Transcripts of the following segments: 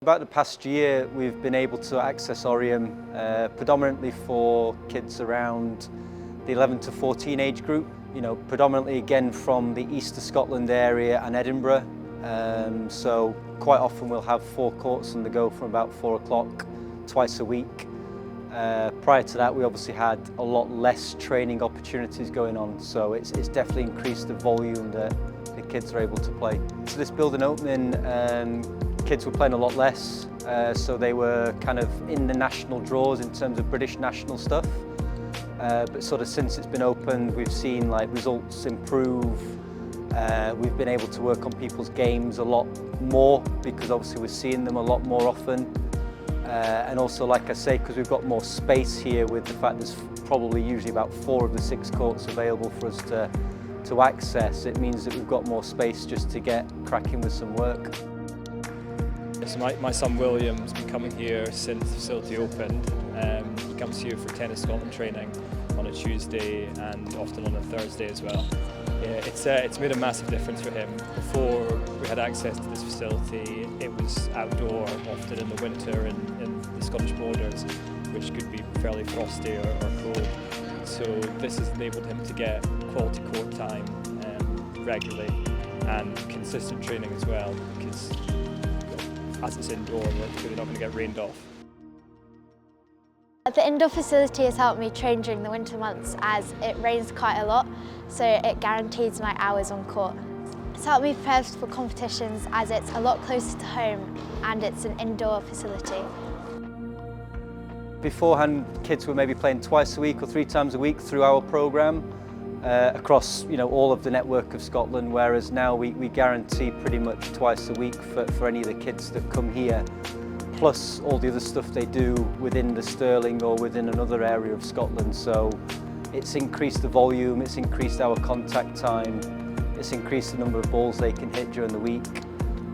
About the past year, we've been able to access Oriam predominantly for kids around the 11 to 14 age group. Predominantly again from the east of Scotland area and Edinburgh. So quite often we'll have 4 courts on the go from about 4 o'clock twice a week. Prior to that, we obviously had a lot less training opportunities going on, so it's definitely increased the volume that the kids are able to play. So this building opening, kids were playing a lot less, so they were kind of in the national draws in terms of British national stuff. But sort of since it's been opened, we've seen like results improve. We've been able to work on people's games a lot more because obviously we're seeing them a lot more often. And also, like I say, because we've got more space here with the fact there's probably usually about 4 of the 6 courts available for us to access, it means that we've got more space just to get cracking with some work. So my son William's been coming here since the facility opened. He comes here for Tennis Scotland training on a Tuesday and often on a Thursday as well. Yeah, it's made a massive difference for him. Before we had access to this facility, it was outdoor, often in the winter in the Scottish borders, which could be fairly frosty or cold. So this has enabled him to get quality court time regularly and consistent training as well, because as it's indoor, we're clearly not going to get rained off. The indoor facility has helped me train during the winter months as it rains quite a lot, so it guarantees my hours on court. It's helped me prepare for competitions as it's a lot closer to home and it's an indoor facility. Beforehand, kids were maybe playing twice a week or 3 times a week through our programme across all of the network of Scotland, whereas now we guarantee pretty much twice a week for any of the kids that come here, plus all the other stuff they do within the Stirling or within another area of Scotland. So it's increased the volume, it's increased our contact time, it's increased the number of balls they can hit during the week.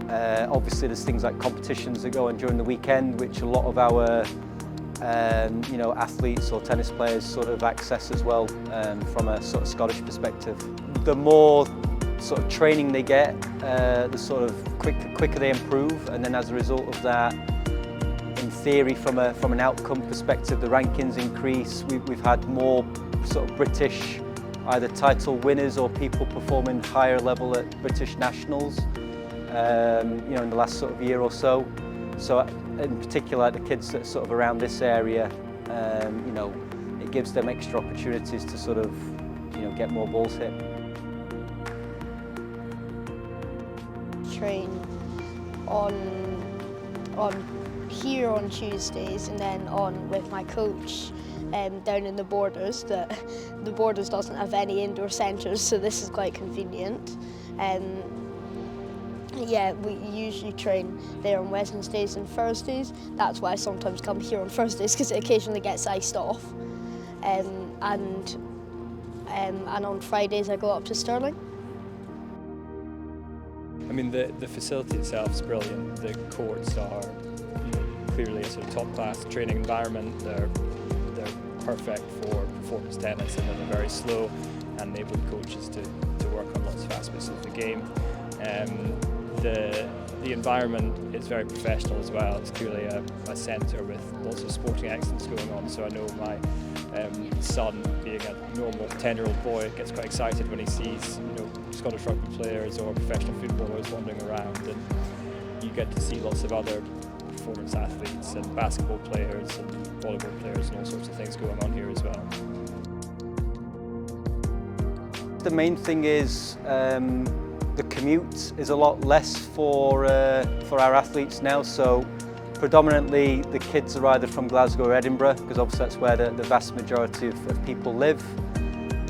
Obviously there's things like competitions that go on during the weekend, which a lot of our athletes or tennis players sort of access as well from a sort of Scottish perspective. The more sort of training they get, the sort of quicker they improve, and then as a result of that, in theory, from an outcome perspective, the rankings increase. We've had more sort of British either title winners or people performing higher level at British nationals, in the last sort of year or so. So in particular, the kids that are sort of around this area, it gives them extra opportunities to sort of, get more balls hit. Train here on Tuesdays and then on with my coach down in the Borders. The Borders doesn't have any indoor centres, so this is quite convenient. Yeah, we usually train there on Wednesdays and Thursdays. That's why I sometimes come here on Thursdays, because it occasionally gets iced off. And on Fridays I go up to Stirling. I mean, the facility itself is brilliant. The courts are clearly a sort of top-class training environment. They're perfect for performance tennis, and they're very slow and enable coaches to work on lots of aspects of the game. The environment is very professional as well. It's clearly a centre with lots of sporting excellence going on. So I know my son, being a normal 10-year-old boy, gets quite excited when he sees Scottish rugby players or professional footballers wandering around, and you get to see lots of other performance athletes and basketball players and volleyball players and all sorts of things going on here as well. The main thing is the commute is a lot less for our athletes now, so predominantly the kids are either from Glasgow or Edinburgh, because obviously that's where the vast majority of people live.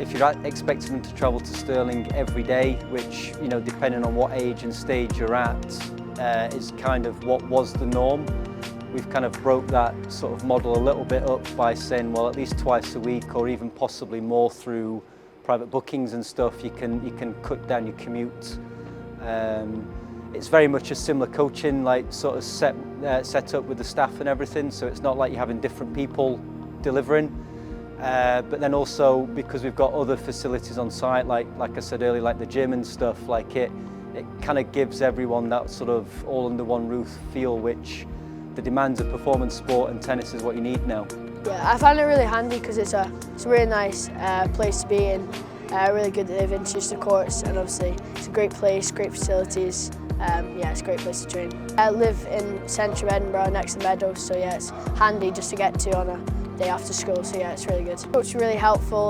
If you're expecting them to travel to Stirling every day, which, depending on what age and stage you're at, is kind of what was the norm. We've kind of broke that sort of model a little bit up by saying, well, at least twice a week or even possibly more through private bookings and stuff, you can cut down your commute. It's very much a similar coaching, like sort of set up with the staff and everything, so it's not like you're having different people delivering. But then also, because we've got other facilities on site, like I said earlier, like the gym and stuff, like it it kind of gives everyone that sort of all under one roof feel, which the demands of performance sport and tennis is what you need now. Yeah, I found it really handy because it's a really nice place to be in, really good that they've introduced the courts, and obviously it's a great place, great facilities. Yeah, it's a great place to train. I live in central Edinburgh next to Meadows, so yeah, it's handy just to get to on a day after school, so yeah, it's really good. Coach are really helpful,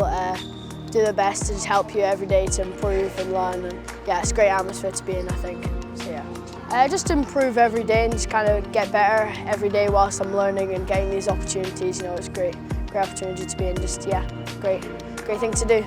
do their best to just help you every day to improve and learn, and yeah, it's a great atmosphere to be in, I think, so yeah. Just improve every day and just kind of get better every day whilst I'm learning and getting these opportunities, you know, it's great opportunity to be in, just yeah, great thing to do.